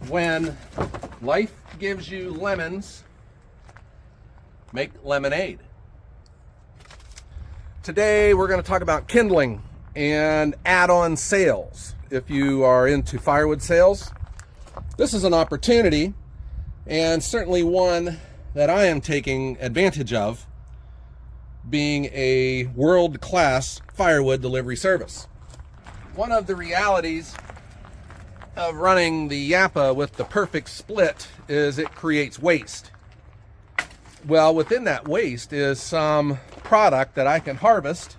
When life gives you lemons, make lemonade. Today we're going to talk about kindling and add-on sales. If you are into firewood sales, this is an opportunity, and certainly one that I am taking advantage of, being a world-class firewood delivery service. One of the realities of running the Japa with the perfect split is it creates waste. Well, within that waste is some product that I can harvest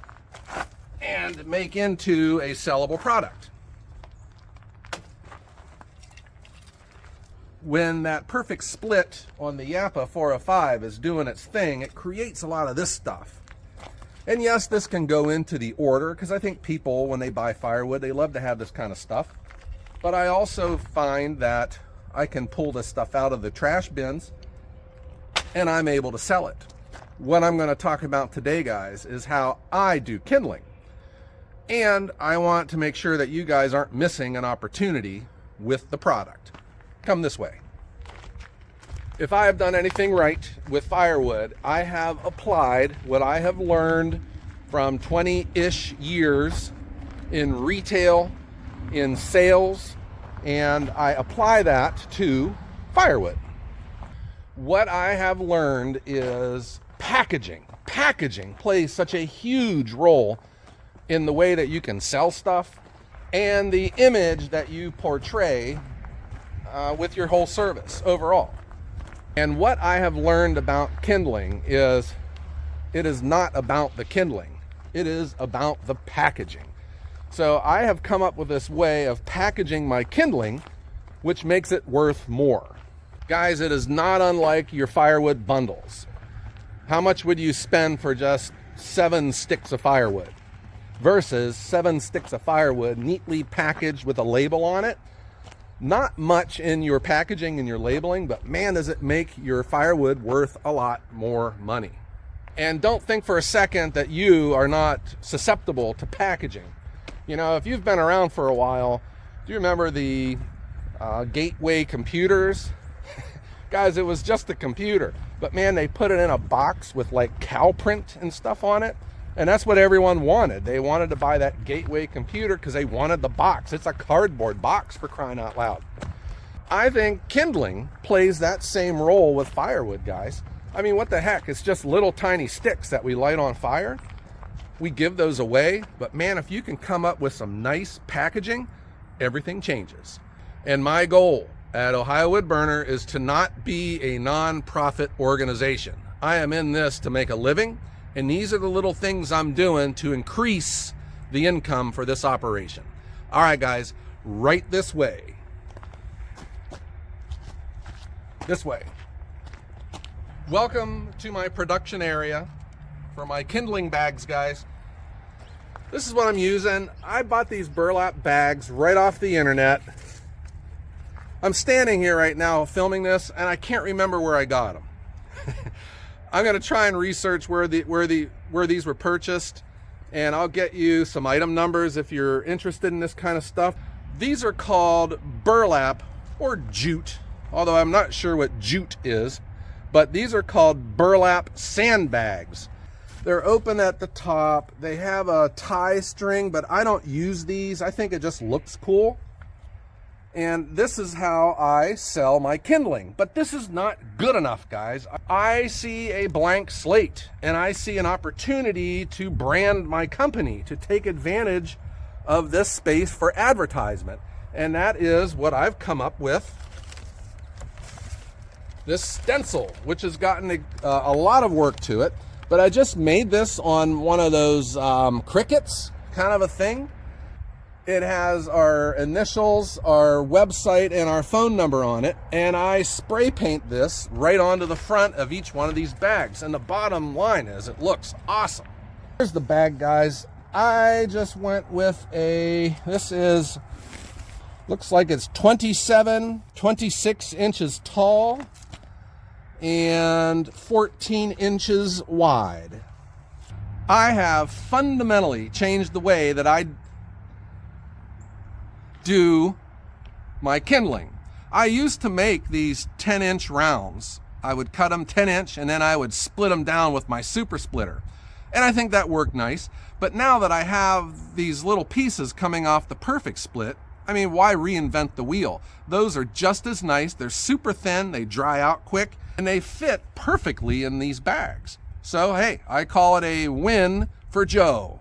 and make into a sellable product. When that perfect split on the Japa 405 is doing its thing, it creates a lot of this stuff. And yes, this can go into the order, because I think people, when they buy firewood, they love to have this kind of stuff. But I also find that I can pull this stuff out of the trash bins and I'm able to sell it. What I'm going to talk about today, guys, is how I do kindling. And I want to make sure that you guys aren't missing an opportunity with the product. Come this way. If I have done anything right with firewood, I have applied what I have learned from 20-ish years in retail, in sales, and I apply that to firewood. What I have learned is packaging. Packaging plays such a huge role in the way that you can sell stuff and the image that you portray with your whole service overall. And what I have learned about kindling is it is not about the kindling. It is about the packaging. So I have come up with this way of packaging my kindling, which makes it worth more. Guys, it is not unlike your firewood bundles. How much would you spend for just 7 sticks of firewood versus 7 sticks of firewood neatly packaged with a label on it? Not much in your packaging and your labeling, but man, does it make your firewood worth a lot more money. And don't think for a second that you are not susceptible to packaging. You know, if you've been around for a while, do you remember the gateway computers? Guys, it was just a computer, but man, they put it in a box with like cow print and stuff on it. And that's what everyone wanted. They wanted to buy that gateway computer because they wanted the box. It's a cardboard box, for crying out loud. I think kindling plays that same role with firewood, guys. I mean, what the heck? It's just little tiny sticks that we light on fire. We give those away, but man, if you can come up with some nice packaging, everything changes. And my goal at Ohio Wood Burner is to not be a non-profit organization. I am in this to make a living. And these are the little things I'm doing to increase the income for this operation. All right, guys, right this way. This way. Welcome to my production area for my kindling bags, guys. This is what I'm using. I bought these burlap bags right off the internet. I'm standing here right now filming this, and I can't remember where I got them. I'm going to try and research where these were purchased, and I'll get you some item numbers if you're interested in this kind of stuff. These are called burlap or jute, although I'm not sure what jute is, but these are called burlap sandbags. They're open at the top. They have a tie string, but I don't use these. I think it just looks cool. And this is how I sell my kindling. But this is not good enough, guys. I see a blank slate, and I see an opportunity to brand my company, to take advantage of this space for advertisement. And that is what I've come up with. This stencil, which has gotten a lot of work to it. But I just made this on one of those crickets kind of a thing. It has our initials, our website, and our phone number on it. And I spray paint this right onto the front of each one of these bags. And the bottom line is it looks awesome. Here's the bag, guys. I just went with looks like it's 26 inches tall and 14 inches wide. I have fundamentally changed the way that I do my kindling. I used to make these 10-inch rounds. I would cut them 10-inch and then I would split them down with my super splitter. And I think that worked nice. But now that I have these little pieces coming off the perfect split, I mean, why reinvent the wheel? Those are just as nice. They're super thin, they dry out quick, and they fit perfectly in these bags. So, hey, I call it a win for Joe.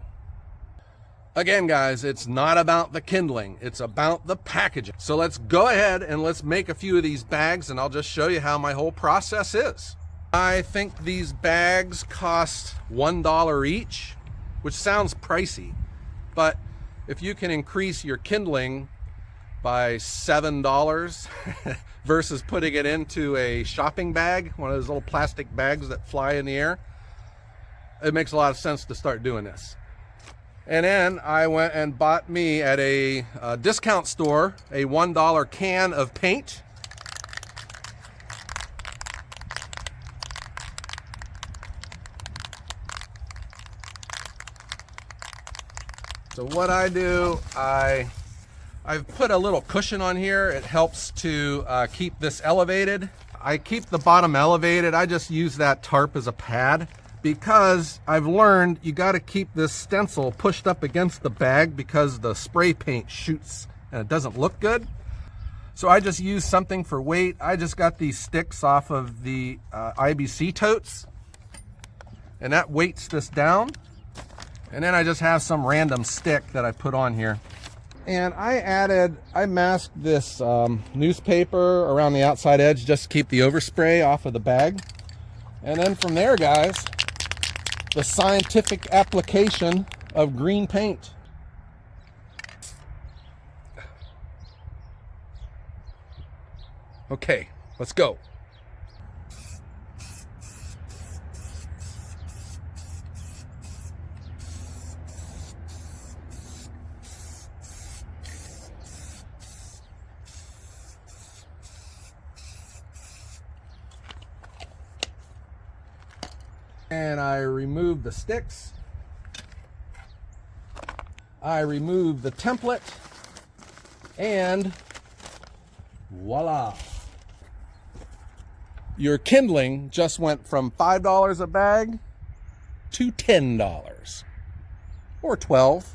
Again, guys, it's not about the kindling. It's about the packaging. So let's go ahead and let's make a few of these bags, and I'll just show you how my whole process is. I think these bags cost $1 each, which sounds pricey, but if you can increase your kindling by $7 versus putting it into a shopping bag, one of those little plastic bags that fly in the air, it makes a lot of sense to start doing this. And then I went and bought me at a discount store a $1 can of paint. So what I do, I've put a little cushion on here. It helps to keep this elevated. I keep the bottom elevated. I just use that tarp as a pad because I've learned you got to keep this stencil pushed up against the bag because the spray paint shoots and it doesn't look good. So I just use something for weight. I just got these sticks off of the IBC totes, and that weights this down. And then I just have some random stick that I put on here. And I masked this newspaper around the outside edge just to keep the overspray off of the bag. And then from there, guys, the scientific application of green paint. Okay, let's go. And I remove the sticks. I remove the template, and voila. Your kindling just went from $5 a bag to $10 or $12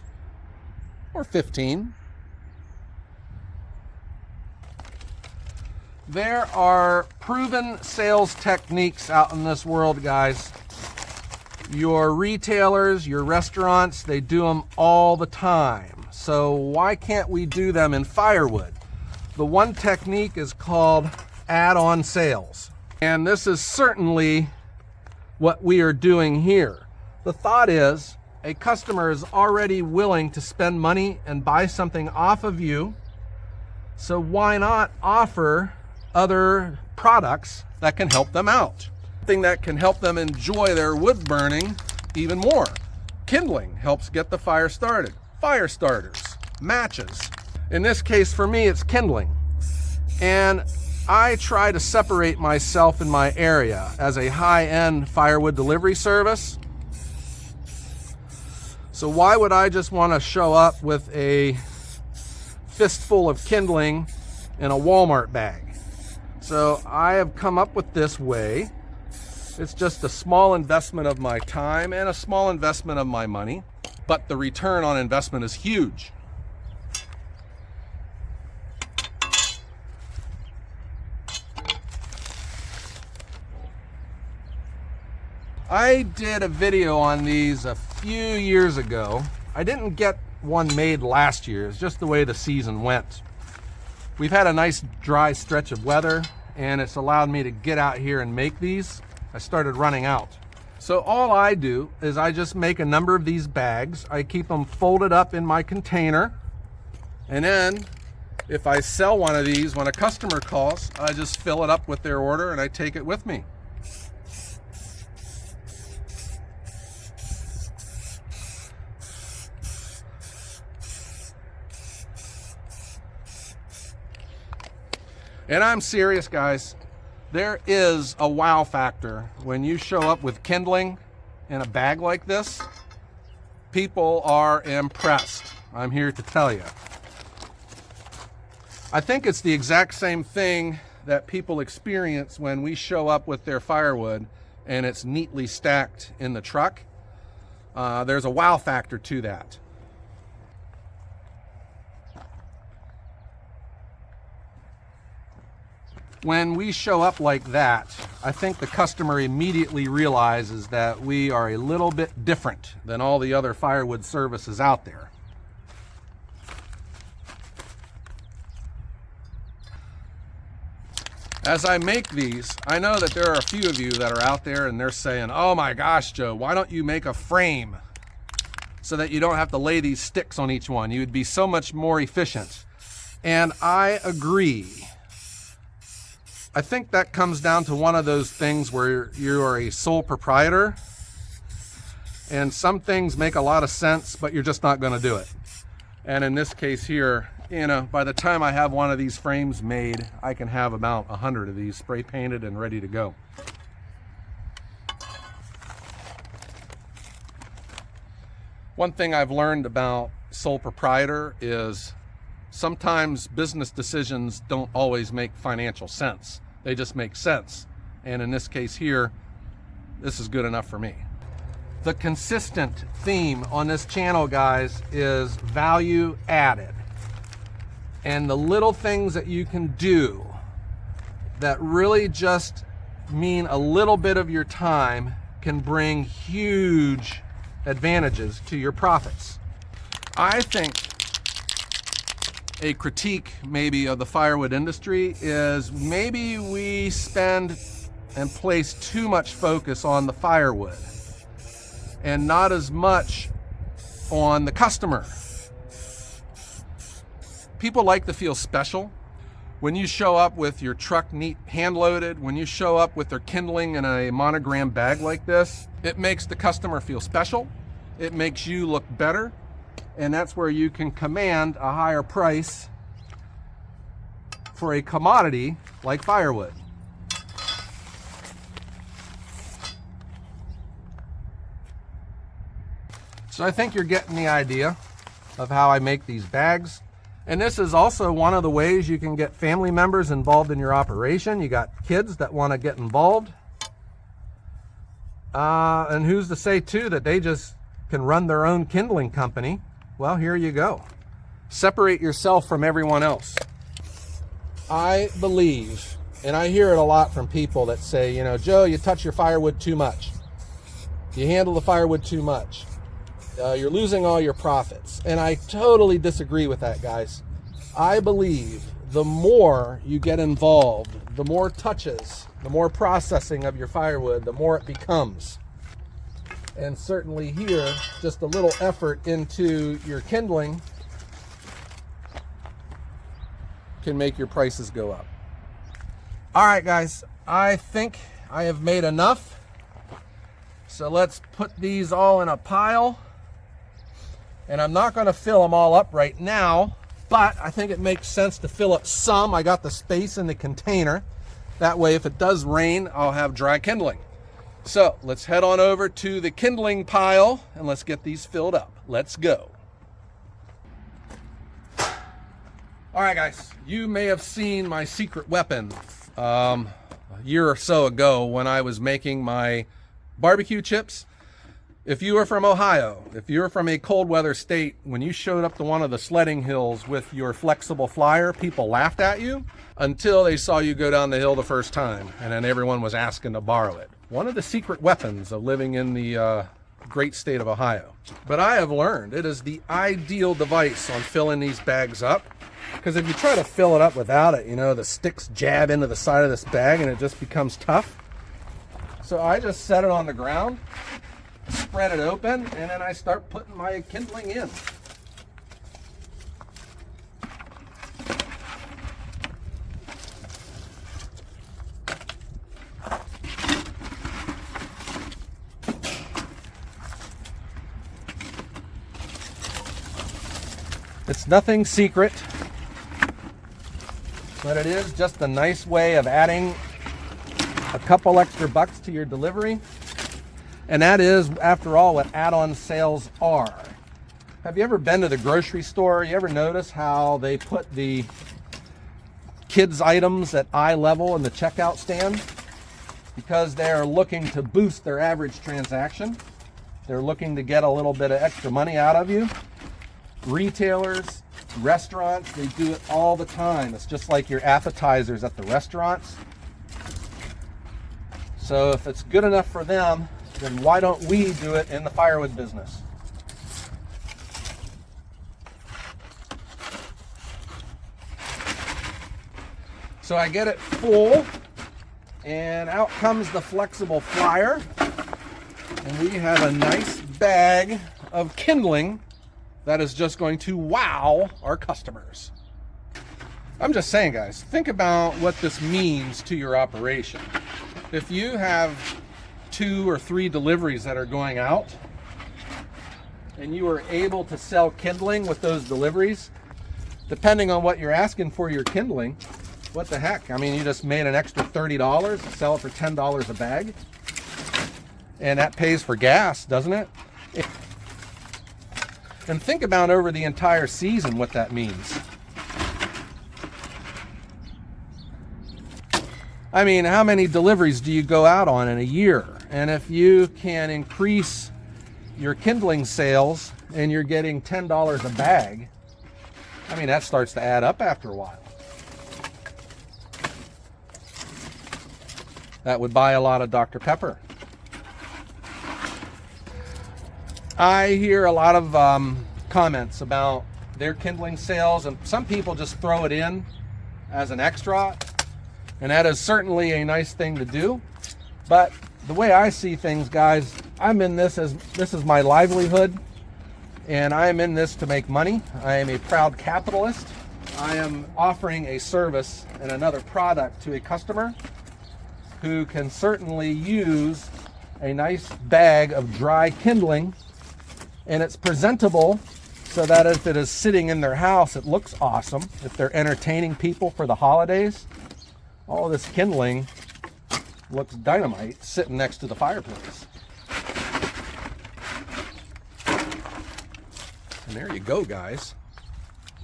or $15. There are proven sales techniques out in this world, guys. Your retailers, your restaurants, they do them all the time. So why can't we do them in Firewood? The one technique is called add-on sales. And this is certainly what we are doing here. The thought is a customer is already willing to spend money and buy something off of you. So why not offer other products that can help them out? Something that can help them enjoy their wood burning even more. Kindling helps get the fire started. Fire starters, matches. In this case, for me, it's kindling. And I try to separate myself in my area as a high-end firewood delivery service. So why would I just want to show up with a fistful of kindling in a Walmart bag? So I have come up with this way. It's just a small investment of my time and a small investment of my money, but the return on investment is huge. I did a video on these a few years ago. I didn't get one made last year. It's just the way the season went. We've had a nice dry stretch of weather, and it's allowed me to get out here and make these. I started running out. So all I do is I just make a number of these bags. I keep them folded up in my container. And then if I sell one of these, when a customer calls, I just fill it up with their order and I take it with me. And I'm serious, guys. There is a wow factor when you show up with kindling in a bag like this. People are impressed. I'm here to tell you. I think it's the exact same thing that people experience when we show up with their firewood and it's neatly stacked in the truck. There's a wow factor to that. When we show up like that, I think the customer immediately realizes that we are a little bit different than all the other firewood services out there. As I make these, I know that there are a few of you that are out there and they're saying, oh my gosh, Joe, why don't you make a frame so that you don't have to lay these sticks on each one? You would be so much more efficient. And I agree. I think that comes down to one of those things where you are a sole proprietor and some things make a lot of sense, but you're just not going to do it. And in this case here, you know, by the time I have one of these frames made, I can have about 100 of these spray painted and ready to go. One thing I've learned about sole proprietor is sometimes business decisions don't always make financial sense. They just make sense. And in this case here, this is good enough for me. The consistent theme on this channel, guys, is value added. And the little things that you can do that really just mean a little bit of your time can bring huge advantages to your profits. I think a critique maybe of the firewood industry is maybe we spend and place too much focus on the firewood and not as much on the customer. People like to feel special. When you show up with your truck neat hand loaded, when you show up with their kindling in a monogram bag like this, it makes the customer feel special. It makes you look better. And that's where you can command a higher price for a commodity like firewood. So I think you're getting the idea of how I make these bags. And this is also one of the ways you can get family members involved in your operation. You got kids that want to get involved. And who's to say too that they just can run their own kindling company? Well, here you go. Separate yourself from everyone else. I believe, and I hear it a lot from people that say, you know, Joe, you touch your firewood too much. You handle the firewood too much. You're losing all your profits. And I totally disagree with that, guys. I believe the more you get involved, the more touches, the more processing of your firewood, the more it becomes. And certainly here, just a little effort into your kindling can make your prices go up. All right, guys, I think I have made enough. So let's put these all in a pile. And I'm not going to fill them all up right now, but I think it makes sense to fill up some. I got the space in the container. That way, if it does rain, I'll have dry kindling. So let's head on over to the kindling pile and let's get these filled up. Let's go. All right, guys, you may have seen my secret weapon a year or so ago when I was making my barbecue chips. If you are from Ohio, if you're from a cold weather state, when you showed up to one of the sledding hills with your flexible flyer, people laughed at you until they saw you go down the hill the first time, and then everyone was asking to borrow it. One of the secret weapons of living in the great state of Ohio. But I have learned it is the ideal device on filling these bags up, because if you try to fill it up without it, you know, the sticks jab into the side of this bag and it just becomes tough. So I just set it on the ground, spread it open, and then I start putting my kindling in. It's nothing secret, but it is just a nice way of adding a couple extra bucks to your delivery. And that is, after all, what add-on sales are. Have you ever been to the grocery store? You ever notice how they put the kids items at eye level in the checkout stand because they're looking to boost their average transaction. They're looking to get a little bit of extra money out of you. Retailers, restaurants, they do it all the time. It's just like your appetizers at the restaurants. So if it's good enough for them, then why don't we do it in the firewood business? So I get it full, and out comes the flexible flyer, and we have a nice bag of kindling that is just going to wow our customers. I'm just saying, guys, think about what this means to your operation. If you have 2 or 3 deliveries that are going out, and you are able to sell kindling with those deliveries, depending on what you're asking for your kindling, what the heck? I mean, you just made an extra $30 to sell it for $10 a bag. And that pays for gas, doesn't it? And think about over the entire season what that means. I mean, how many deliveries do you go out on in a year? And if you can increase your kindling sales and you're getting $10 a bag, I mean, that starts to add up after a while. That would buy a lot of Dr. Pepper. I hear a lot of comments about their kindling sales, and some people just throw it in as an extra, and that is certainly a nice thing to do. But the way I see things, guys, I'm in this as this is my livelihood, and I am in this to make money. I am a proud capitalist. I am offering a service and another product to a customer who can certainly use a nice bag of dry kindling, and it's presentable so that if it is sitting in their house, it looks awesome. If they're entertaining people for the holidays, all of this kindling looks dynamite sitting next to the fireplace. And there you go, guys.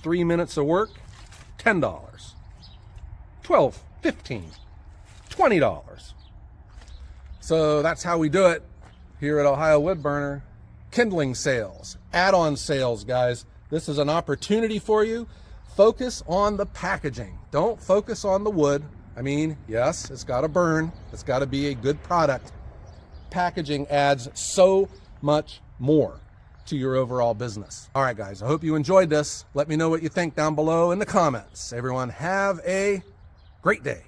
3 minutes of work, $10. 12, 15, $20. So that's how we do it here at Ohio Wood Burner. Kindling sales, add-on sales, guys. This is an opportunity for you. Focus on the packaging. Don't focus on the wood. I mean, yes, it's got to burn. It's got to be a good product. Packaging adds so much more to your overall business. All right, guys, I hope you enjoyed this. Let me know what you think down below in the comments. Everyone, have a great day.